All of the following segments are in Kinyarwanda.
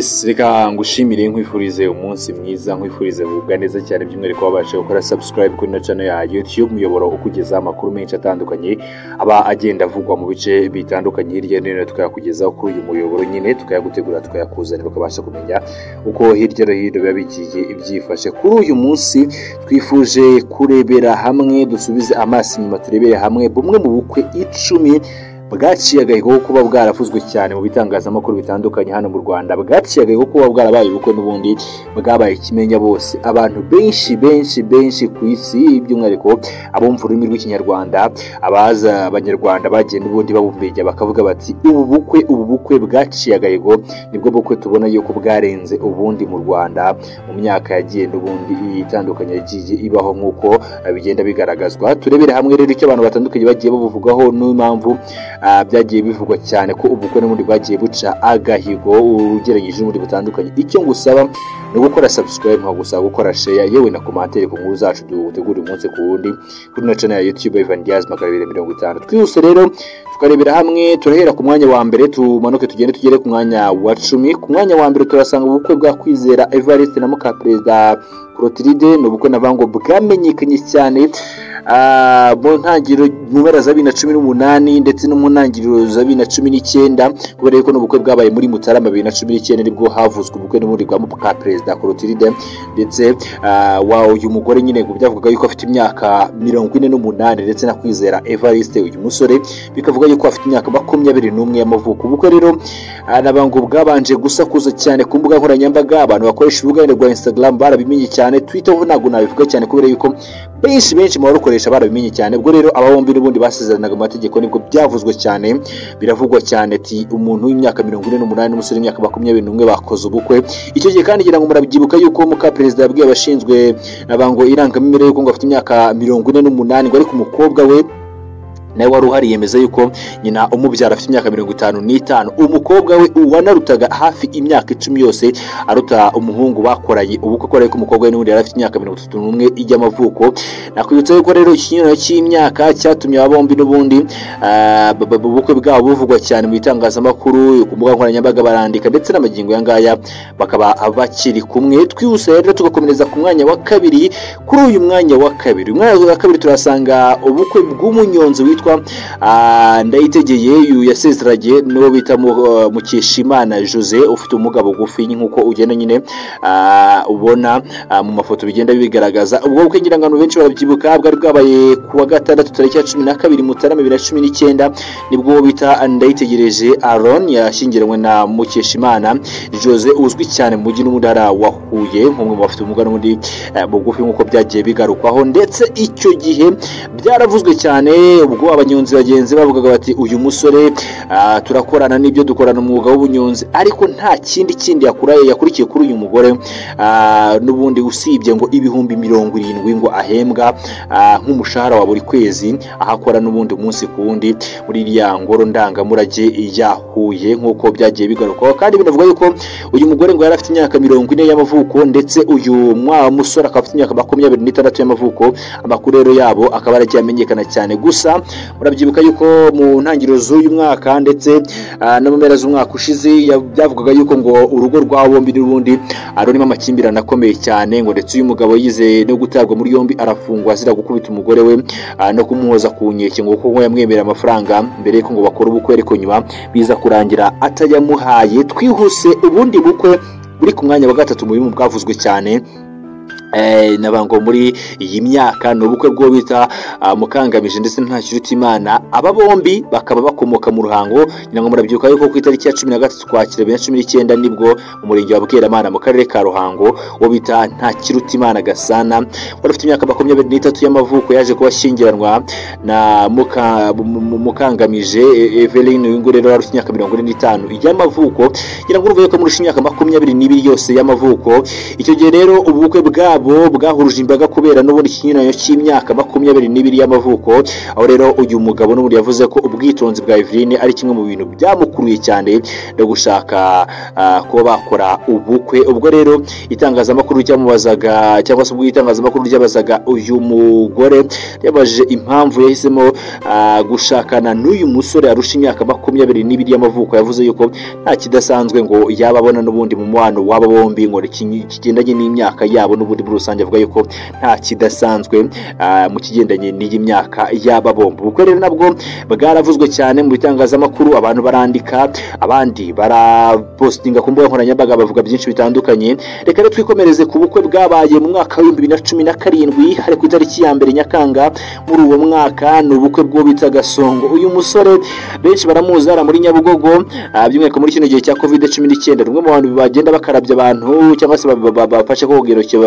Yes, reka ngushimire nkwifurize umunsi mwiza, nkwifurize kugubwa neza cyane by'umwihariko wabashe gukora subscribe kuri channel ya YouTube muyoboro ukugeza amakuru menshi atandukanye aba agenda avugwa mu bice bitandukanye hirya no hino, tukayakugezaho kuri uyu muyoboro nyine, tukayagutegura tukayakuzanira ukabasha kumenya uko hirya no hino biba bigiye ibyifashe. Kuri uyu munsi twifuje kurebera hamwe, dusubize amaso inyuma turebere hamwe bumwe mu bukwe 10 bwaciye agahigo kuba bwaravuzwe cyane mu bitangazamakuru bitandukanye hano mu Rwanda. Bwaciye agahigo kuba bwarabaye ubukwe n'ubundi bwabaye kimenya bose, abantu benshi ku isi by'umwihariko abumva ururimi rw'ikinyarwanda, abaza abanyarwanda bagiye n'ubundi babumbejya bakavuga bati ubu bukwe bwaciye agahigo, nibwo bukwe tubona yuko bwarenze ubundi mu Rwanda mu myaka yagiye n'ubundi itandukanye yagiye ibaho nk'uko bigenda bigaragazwa. Turebere hamwe rero icyo abantu batandukanye bagiye babuvugaho n'impamvu byagiye bivugwa cyane ko ubukwe n'ubundi bwagiye buca agahigo ugereranyije n'ubundi butandukanye. Icyo ngusaba ni gukora subscribe, nko gusaba gukora share yewe na commentaire ku nkuru zacu dutegura umunsi ku wundi kuri channel ya YouTube Ivan Diaz 250. Twihuse rero tukarebera hamwe, turahera ku mwanya wa mbere tumanuke tugere ku mwanya wa 10. Ku mwanya wa mbere turasanga ubukwe bwa Kwizera Evariste na muka Perezida Clotilde. Ni ubukwe navango bwamenyekanye cyane mu ntangiriro mu mpera za 2018 ndetse no mu ntangiriro za 2019, kubera yuko n'ubukwe bwabaye muri Mutarama 2019 nibwo havuzwe ubukwe n'ubundi bwa muka Perezida Clotilde ndetse uyu mugore nyine byavugaga yuko afite imyaka 48 ndetse na Kwizera Evariste uyu musore bikavuga yuko afite imyaka 21 y'amavuko. Ubukwe rero nabango bwabanje gusakuza cyane ku mbuga nkoranyambaga, abantu bakoresha urubuga rwa Instagram barabimenye cyane, Twitter ho ntago nabivuga cyane kubera yuko benshi mu barukoresha barabimenye cyane. Ubwo rero aba bombi n'ubundi basezeranaga amategeko nibwo byavuzwe cyane, biravugwa cyane ati umuntu w'imyaka 48 n'umusore w'imyaka 21 bakoze ubukwe. Icyo gihe kandi ngira ngo murabyibuka yuko muka Perezida yabwiye abashinzwe nabango irangamimerere yuko ngo afite imyaka 48 ngo ari ku mukobwa we nawe wari uhari yemeza yuko nyina umubyara afite imyaka 55. Umukobwa we wanarutaga hafi imyaka 10 yose, aruta umuhungu bakoraye ubukwe ko ariko umukobwa we n'undi yari afite imyaka 31 y'amavuko. Nakwibutsa yuko rero ikinyuro cy'imyaka cyatumye abombi n'ubundi ubukwe bwabo buvugwa cyane mu bitangazamakuru, ku mbuga nkoranyambaga barandika ndetse n'amagingo yangaya bakaba bakiri kumwe. Twihuse rero tugakomereza ku mwanya wa kabiri. Kuri uyu mwanya wa kabiri turasanga ubukwe bw'umunyonzi witwa Ndayitegeye uyu yasezeranye n'uwo bita Mukeshimana Jose ufite umugabo bugufi nk'uko ugenda nyine ubona mu mafoto bigenda bigaragaza. Ubwo bukwe ngira ngo benshi barabyibuka bwari bwabaye ku wa gatandatu tariki ya 12 Mutarama 2019 nibwo bita Ndayitegereje Aaron yashyingiranywe na Mukeshimana Jose uzwi cyane mu mujyi n'umudara wa Huye nk'umwe mu bafite umugabo n'undi bugufi nk'uko byagiye bigarukwaho. Ndetse icyo gihe byaravuzwe cyane ubwo abanyonzi bagenzi bavugaga bati uyu musore turakorana n'ibyo dukorana umwuga w'ubunyonzi, ariko nta kindi yakurikiye kuri uyu mugore n'ubundi usibye ngo ibihumbi 70 ngo ahembwa nk'umushahara wa buri kwezi, ahakora n'ubundi umunsi ku wundi muri iriya ngoro ndangamurage yahuye nk'uko byagiye bigarukaho. Kandi binavuga yuko uyu mugore ngo yari afite imyaka 40 y'amavuko ndetse uyu musore akaba afite imyaka 26 y'amavuko. Amakuru rero yabo akaba aragiye amenyekana cyane, gusa murabyibuka yuko mu ntangiriro z'uyu mwaka ndetse no mu mpera z'umwaka ushize byavugaga yuko ngo urugo rwa bombi n'ubundi arurimo amakimbirane akomeye cyane, ngo ndetse uyu mugabo yize no gutabwa muri yombi arafungwa azira gukubita umugore we no kumuhoza ku nkeke ngo kuko yamwemerera amafaranga mbere yuko ngo bakora ubukwe, ariko nyuma biza kurangira atayamuhaye. Twihuse ubundi bukwe buri ku mwanya wa gatatu mu bimu bwavuzwe cyane nabango muri iyi myaka ni ubukwe bwo bita Mukangamije ndetse na Ntakirutimana. Aba bombi bakaba bakomoka mu Ruhango. Ngira ngo murabyibuka yuko ku itariki ya 13 Ukwakira 2019 nibwo mu murenge wa Bweramana mu karere ka Ruhango wo bita Ntakirutimana Gasana wari ufite imyaka 23 y'amavuko yaje kubashyingiranwa na Mukangamije Eveline uyu rero wari ufite imyaka 45 y'amavuko. Ngira ngo uruvuye ko muri imyaka 22 yose y'amavuko. Icyo gihe rero ubukwe bwabo bwabo bwahuruje imbaga kubera n'ubundi ikinyuranyo cy'imyaka 22 y'amavuko, aho rero uyu mugabo n'ubundi yavuze ko ubwitonzi bwa Eveline ari kimwe mu bintu byamukuruye cyane no gushaka kuba bakora ubukwe. Ubwo rero itangazamakuru cyamubazaga cyangwa se ubwo itangazamakuru ryabazaga uyu mugore yabajije impamvu yahisemo gushakana n'uyu musore arusha imyaka 22 y'amavuko, yavuze yuko nta kidasanzwe ngo yababona n'ubundi mu mubano w'aba bombi ngo kigendanye n'imyaka yabo, n'ubundi muri rusange avuga yuko nta kidasanzwe mu kigendanye n'iyi myaka y'aba bombi. Ubukwe rero nabwo bwaravuzwe cyane mu bitangazamakuru, abantu barandika, abandi barapostinga ku mbuga nkoranyambaga bavuga byinshi bitandukanye. Reka rero twikomereze ku bukwe bwabaye mu mwaka wa 2017 hari ku itariki ya 2 Nyakanga muri uwo mwaka. Ni ubukwe bwo bita Gasongo. Uyu musore benshi baramuzi ara muri Nyabugogo, by'umwihariko muri kino gihe cya COVID-19, rumwe mu bantu bagenda bakarabya abantu cyangwa se bafashe ko kugerokye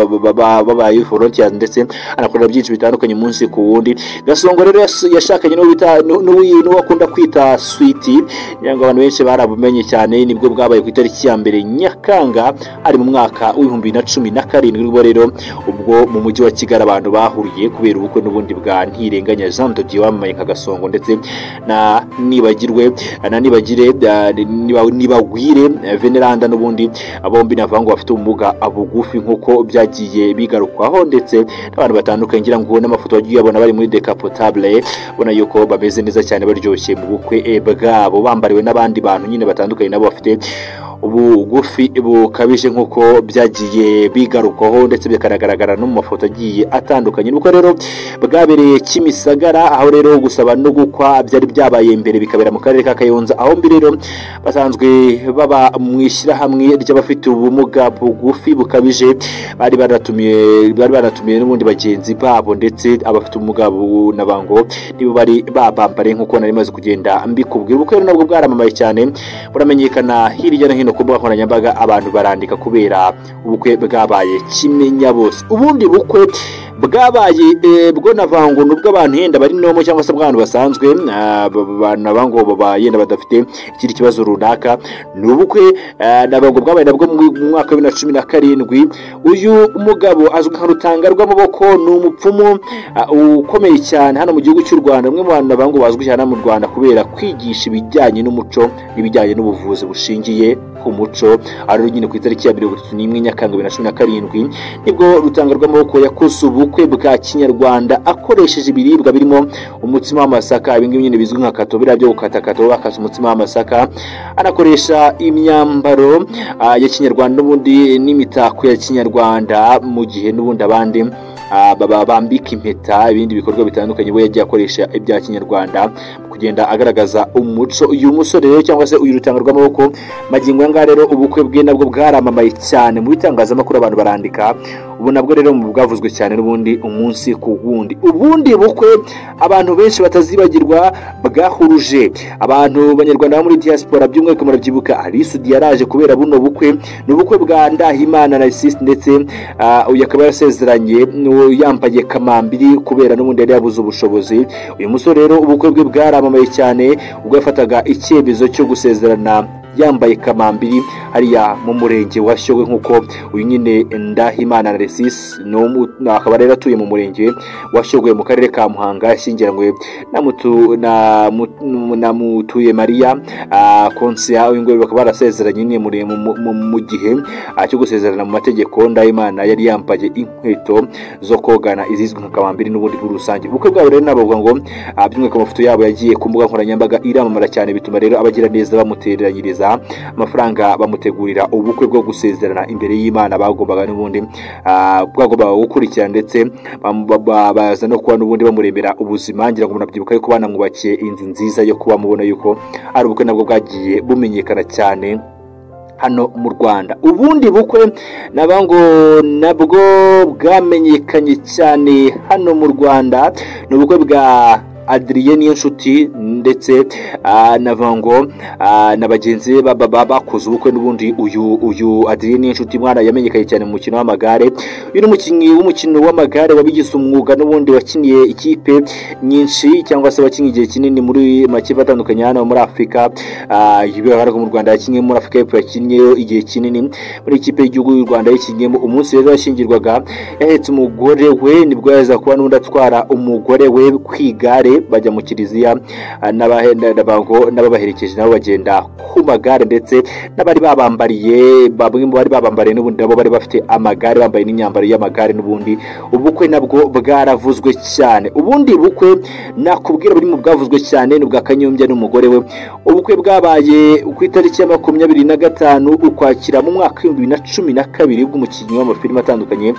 babaye volunteers ndetse anakorera byinshi bitandukanye munsi ku wundi. Gasongo rero yashakanye n'uwo akunda kwita Sweetie, ngo abantu benshi barabumenye cyane. Nibwo bwabaye ku itariki ya 2 Nyakanga ari mu mwaka wa 2017 rero ubwo mu mujyi wa Kigali abantu bahuriye kubera ubukwe n'ubundi bwa Ntirenganya Jean de Dieu wamamaye nka Gasongo ndetse na Nibagire Veneranda n'ubundi abombi navango bafite ubumuga bugufi nk'uko byagiye bigarukwaho, ndetse n'abantu batandukanye ngira ngo n'amafoto wagiye abona bari muri decapotable bona yuko bameze neza cyane baryoshye mu bukwe bwabo, bambariwe n'abandi bantu nyine batandukanye nabo bafite ubugufi bukabije nk'uko byagiye bigarukaho ndetse bikanagaragara no mu mafoto agiye atandukanye. Nuko rero bwabereye Kimisagara, aho rero gusaba no gukwa byari byabaye imbere bikabera mu karere ka Kayonza, aho mbi rero basanzwe baba mu ishyirahamwe ry'abafite ubumuga bugufi bukabije, bari baratumiye n'ubundi bagenzi babo ndetse abafite ubumuga nabango nibo bari babambare nk'uko nari maze kugenda mbikubwira. Ubukwe rero nabwo bwaramamaye cyane buramenyekana hirya no hino ku mbuga nkoranyambaga, abantu barandika kubera ubukwe bwabaye kimenya bose. Ubundi bukwe bwabaye bwo navango nubwo abantu yenda bari nomo cyangwa se abantu basanzwe navango yenda badafite ikindi kibazo runaka. Ni ubukwe navango bwabaye nabwo mu mwaka wa 2017. Uyu mugabo azwi nka Rutanga rw'amaboko, ni umupfumu ukomeye cyane hano mu gihugu cy'u Rwanda, umwe mu bantu navango bazwi cyane mu Rwanda kubera kwigisha ibijyanye n'umuco n'ibijyanye n'ubuvuzi bushingiye ku muco. Ari nyine ku itariki ya 31 Nyakanga 2017 nibwo Rutanga rw'amaboko yakoze ubukwe bwa kinyarwanda akoresheje ibiribwa birimo umutsima w'amasaka, ibingibi nyine bizwi nka kato, biriya byo gukata bakasa umutsima w'amasaka, anakoresha imyambaro ya kinyarwanda n'ubundi n'imitako ya kinyarwanda, mu gihe n'ubundi abandi bambika impeta, ibindi bikorwa bitandukanye we yagiye akoresha ibya kinyarwanda kugenda agaragaza umuco. Uyu musore rero cyangwa se uyu Rutanga rw'amaboko magingo yanga rero ubukwe bwe nabwo bwaramamaye cyane mu bitangazamakuru, abantu barandika. Ubu nabwo rero mu bwavuzwe cyane n'ubundi umunsi ku wundi. Ubundi bukwe abantu benshi batazibagirwa bwahuruje abantu banyarwanda muri diaspora, by'umwihariko murabyibuka Alisudi yaraje kubera buno bukwe. Ni ubukwe bwa Ndahimana Narcisse ndetse uyu akaba yasezeranye yambaye kamambiri kubera n'ubundi yari yabuze ubushobozi. Uyu musore rero ubukwe bwe bwaramamaye cyane ubwo yafataga icyemezo cyo gusezerana yambaye kamambiri hariya mu murenge wa Shyogwe, nk'uko uyu nyine Ndahimana Narcisse akaba rero atuye mu murenge wa Shyogwe mu karere ka Muhanga, yashyingiranywe na Mutuye Maria Konsia. Uyu nguyu bakaba barasezeranye nyine mu gihe cyo gusezerana mu mategeko. Ndahimana yari yambaye inkweto zo kogana izizwi nka kamambiri n'ubundi muri rusange. Ubukwe bwabo rero nabavuga ngo by'umwihariko amafoto yabo yagiye ku mbuga nkoranyambaga iramamara cyane, bituma rero abagira neza bamuteranyiriza amafaranga bamutegurira ubukwe bwo gusezerana imbere y'Imana bagombaga n'ubundi bwagombaga gukurikira, ndetse baza no kuba n'ubundi bamuremera ubuzima. Ngira ngo munabyibuka yuko banamwubakiye inzu nziza yo kuba mubona yuko ari ubukwe nabwo bwagiye bumenyekana cyane hano mu Rwanda. Ubundi bukwe nabango nabwo bwamenyekanye cyane hano mu Rwanda, ni ubukwe bwa Adrien Niyonshuti ndetse navango na bagenzi bakoze ubukwe n'ubundi uyu Adrien Niyonshuti mwana yamenyekaye cyane mu mukino w'amagare. Uyu n'umukinnyi w'umukino w'amagare wabigize umwuga n'ubundi wakiniye ikipe nyinshi cyangwa se wakinnye igihe kinini muri makipe atandukanye hano muri Afrika. Yibeho mu Rwanda yakinnye muri Afrika y'Epfo, yakinnye igihe kinini muri ikipe y'igihugu y'u Rwanda yakinnye. Umunsi rero yashingirwaga yahetse umugore we, nibwo yaza kuba n'undi atwara umugore we kwigare bajya mu kiliziya n'ababaherekeje nabo bagenda ku magare, ndetse n'abari babambariye bamwe mu bari babambariye n'ubundi nabo bari bafite amagare bambaye n'imyambaro y'amagare n'ubundi. Ubukwe nabwo bwaravuzwe cyane. Ubundi bukwe nakubwira buri mu bwavuzwe cyane ni bwa Kanyombya n'umugore we. Ubukwe bwabaye ku itariki ya 25 Ukwakira mu mwaka wa 2012 bw'umukinnyi w'amafilime atandukanye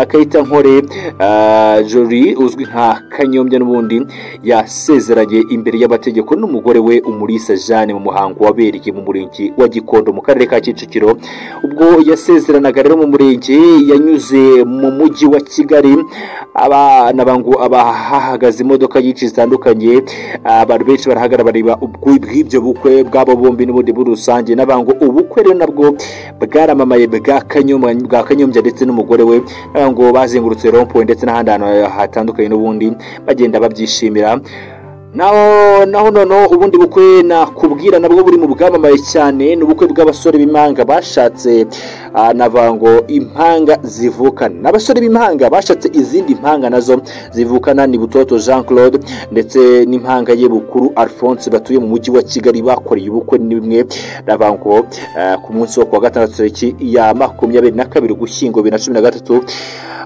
Kayita Nkore Jolie uzwi nka Kanyombya n'ubundi yasezeranye imbere y'amategeko n'umugore we Umulisa Jeanne mu muhango wabereye mu murenge wa Gikondo mu karere ka Kicukiro. Ubwo yasezeranaga rero mu murenge yanyuze mu mujyi wa Kigali, abahagaze imodoka nyinshi zitandukanye, abantu benshi barahagara bareba ubw'ibyo bukwe bwabo bombi n'ubundi muri rusange. Nabango ubukwe rero nabwo bwaramamaye bwa Kanyombya ndetse n'umugore we, ngo bazengurutse rompo ndetse n'ahandi hantu hatandukanye n'ubundi bagenda babyishimira. Naho ubundi bukwe nakubwira nabwo buri mu bwamamaye cyane n'ubukwe bw'abasore b'impanga bashatse navango impanga zivukana. N'abasore b'impanga bashatse izindi mpanga nazo zivukana ni Butoto Jean Claude ndetse n'impanga ye Bukuru Alphonse batuye mu mujyi wa Kigali bakoreye ubukwe nimwe navango ku munsi wo kuwa gatandatu tariki ya 22 Ugushyingo 2013.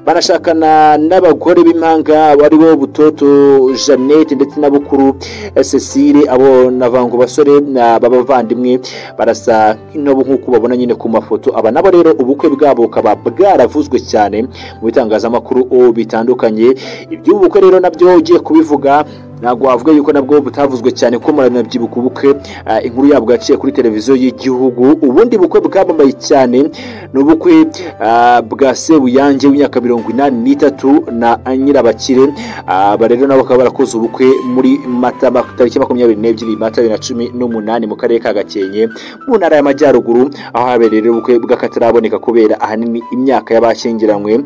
Banashakana n'abagore b'impanga baribo Butoto Jeannette ndetse na Bukuru Cecile. Abo navango basore babavandimwe barasa nk'intobo nk'uko babona nyine ku mafoto. Aba nabo rero ubukwe bwabo kaba bwaravuzwe cyane mu bitangazamakuru bitandukanye. Ibyo ubukwe rero nabyo ugiye kubivuga ntabwo wavuga yuko nabwo butavuzwe cyane ko muranabyibuka ubukwe inkuru yabwo yaciye kuri televiziyo y'igihugu. Ubundi bukwe bwamamaye cyane n'ubukwe bwa Sebuyange w'imyaka 83 na Nyirabakire. Aba rero nabo bakaba barakoze ubukwe muri Mata tariki 22 Mata 2018 mu karere ka Gakenke mu ntara y'Amajyaruguru, aho habereye ubukwe bw'akataraboneka kubera ahanini imyaka y'abashyingiranywe.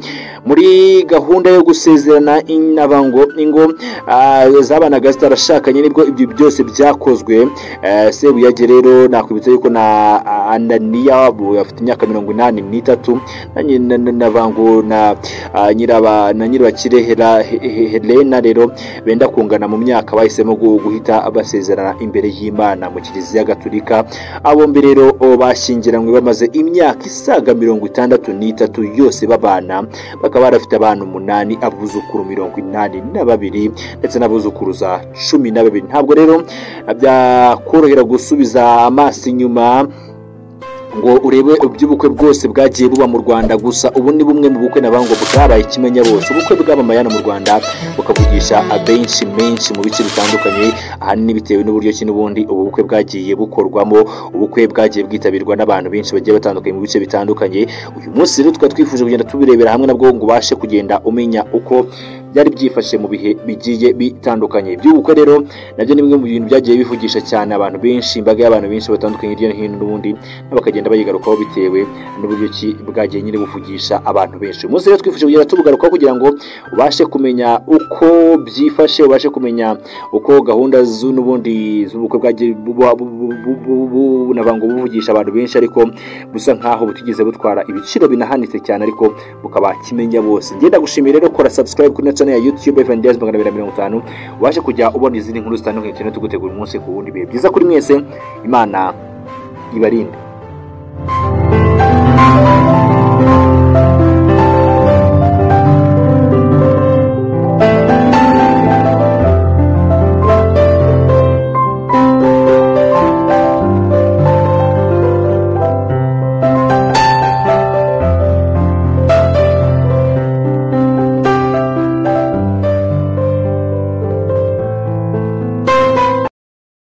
Muri gahunda yo gusezerana inavango ingo zabanaga zitarashakanye nibwo ibyo byose byakozwe. Sebuyage rero nakwibutsa yuko na Anania afite imyaka 83 navango na Nyirabakire Helena rero benda kungana mu myaka, bahisemo guhita basezerana imbere y'Imana mu Kiliziya Gatolika. Abo mbere rero bashyingiranywe bamaze imyaka isaga 63 yose babana, bakaba barafite abantu 8, abuzukuru 82 ndetse n'abuzukuruza 12. Ntabwo rero byakorohera gusubiza amaso inyuma ngo urebe iby'ubukwe bwose bwagiye buba mu Rwanda, gusa ubu ni bumwe mu bukwe nabango bwabaye kimenya bose. Ubukwe bw'abamaya mu Rwanda bukavugisha abenshi menshi mu bice bitandukanye, ahanini bitewe n'uburyo ki n'ubundi ubu bukwe bwagiye bukorwamo. Ubukwe bwagiye bwitabirwa n'abantu benshi bagiye batandukanye mu bice bitandukanye. Uyu munsi rero twifuje kugenda tubirebera hamwe nabwo ngo ubashe kugenda umenya uko byari byifashe mu bihe bigiye bitandukanye. By'ubukwe rero nabyo ni bimwe mu bintu byagiye bivugisha cyane abantu benshi, imbaga y'abantu benshi batandukanye hirya no hino n'ubundi bakagenda bayigarukaho bitewe n'uburyo ki bwagiye nyine buvugisha abantu benshi. Umunsi rero twifuje kugenda tubugarukaho kugira ngo ubashe kumenya uko byifashe, ubashe kumenya uko gahunda n'ubundi z'ubukwe bwagiye navango buvugisha abantu benshi, ariko busa nkaho butigeze butwara ibiciro binahanitse cyane, ariko bukaba kimenya bose. Ngenda gushimira rero, kora subscribe kuri channel ya YouTube FNDS 250 ubashe kujya ubona izindi nkuru zitandukanye cyane tugutegura umunsi ku wundi. Bihe byiza kuri mwese, Imana ibarinde.